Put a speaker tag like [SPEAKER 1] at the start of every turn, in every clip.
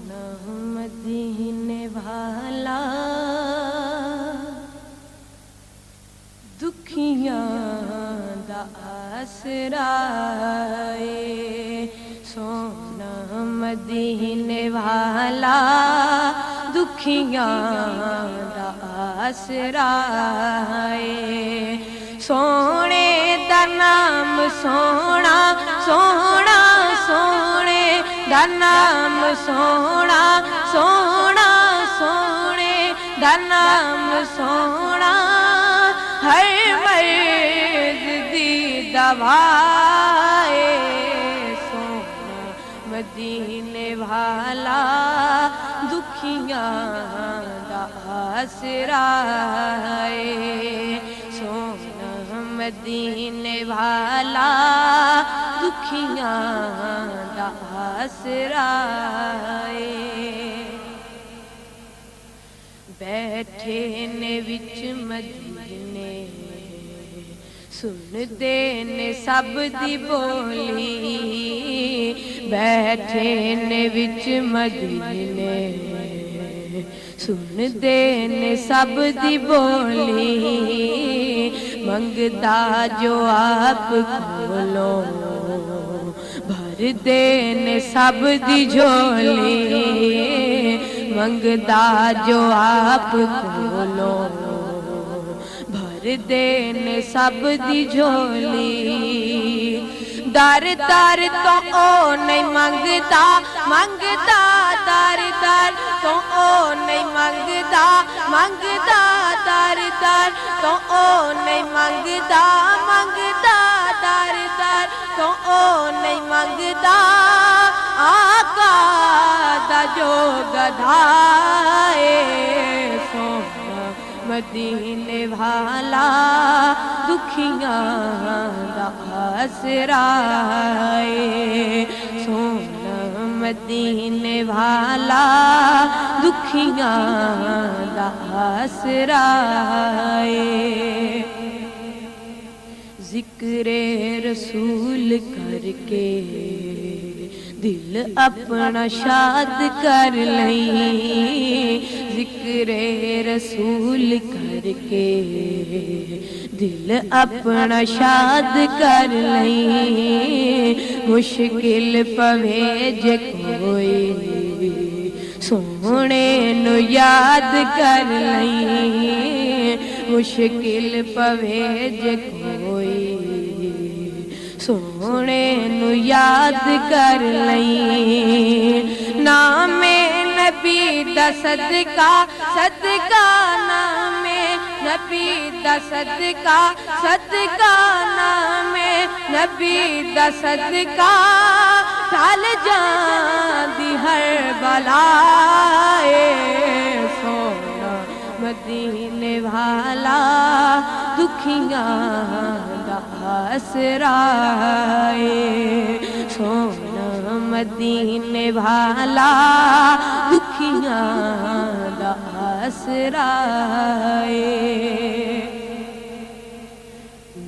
[SPEAKER 1] مدینے والا دکھیاں دا آسرا اے، سونا مدینے والا دکھیاں دا آسرا اے، سونے دا نام سونا سونا سونے دا نام سونا سونا سونے دا نام سونا ہر مرض دی دوا اے، سونا مدینے والا دکھیاں دا آسرا اے، سونا مدینے والا دکھیاں دا آسرا اے، بیٹھے نے وچ مدینے سن دے نے سب دی بولی، بیٹھے نے وچ مدینے سن دے نے سب دی بولی، منگتا جو آپ کھولو بھر دے نے سب دی جھولی، منگتا جو آپ کھولو بھر دے نے سب دی جھولی، در در تو او نہیں منگتا منگتا، در در تو او نہیں منگتا منگتا، در در تو او نہیں منگتا منگتا، در در تو او نہیں منگتا، آقا دا جو گدھا اے، سونا مدینے والا دکھیاں دا آسرا اے، سونا مدینے والا دکھیاں دا آسرا اے، ذکر رسول کر کے دل اپنا شاد کر لیں، ذکر رسول کر کے دل اپنا شاد کر لیں، مشکل پوے جے کوئی سونے نو یاد کر لیں، مشکل پوے جے کوئی سونے نو یاد کر لیں، نام نبی دا صدقہ صدقہ، نام نبی دا صدقہ صدقہ، نام نبی دا صدقہ، ٹال جاندی ہر بلا اے، سونا مدینے والا دکھیاں دا آسرا اے، سونا مدینے والا دکھیاں دا آسرا اے،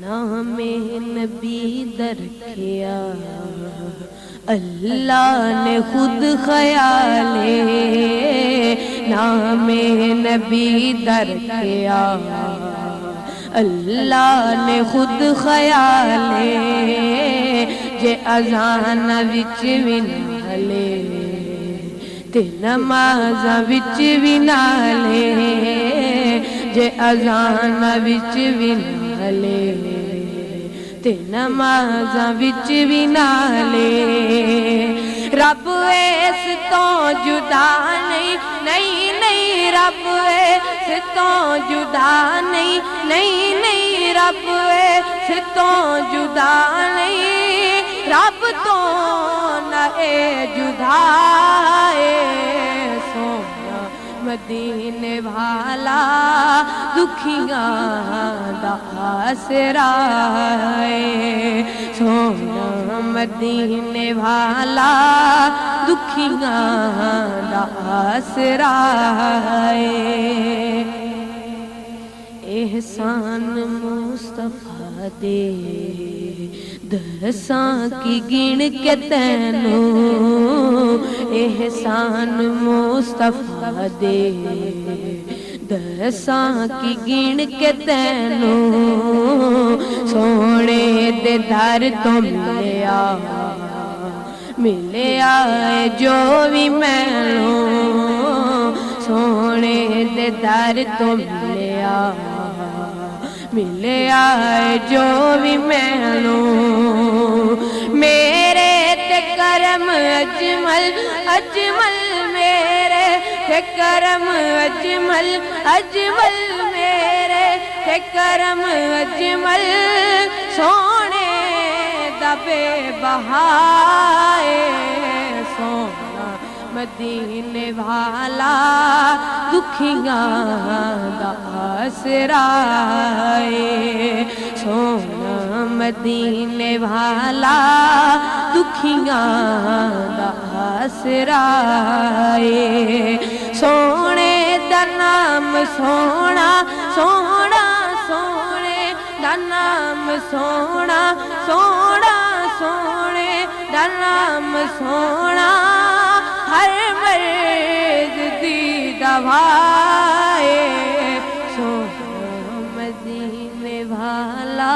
[SPEAKER 1] نام نبی درکھیا اللہ نے خود خیالے، نام نبی درکھیا اللہ نے خود خیالے، جے اذان وچ وی نالے تے نماز وچ وی نالے، جے اذان وچ وی نالے تے نماز وچ وی نالے، رب اس تو جدا نہیں نہیں نہیں، رب اس تو جدا نہیں نہیں نہیں، رب اس تو جدا نہیں، رب تو نہ اے جدا اے، سونا مدینے والا دکھیاں دا آسرا اے، سونا مدینے والا دکھیاں دا آسرا اے، احسان مصطفیٰ دے درساں کی گن کے تینوں احسان مصطفیٰ دے دساں کی گن کے تینوں سونے دے در تو ملیا ہے جو بھی مینوں سونے دے در تو ملیا ہے جو بھی مینوں میرے تے کرم اجمل اجمل میرے تے کرم اجمل اجمل میرے تے کرم اجمل سونے دا بے بہائے سونا مدینے والا دکھیاں دا آسرا سونا مدینے والا دکھیاں دا آسرا سونے دا نام سونا سونا سونے دا نام سونا سونا سونے دا نام سونا ہر مرض دی دوائے سونا مدینے والا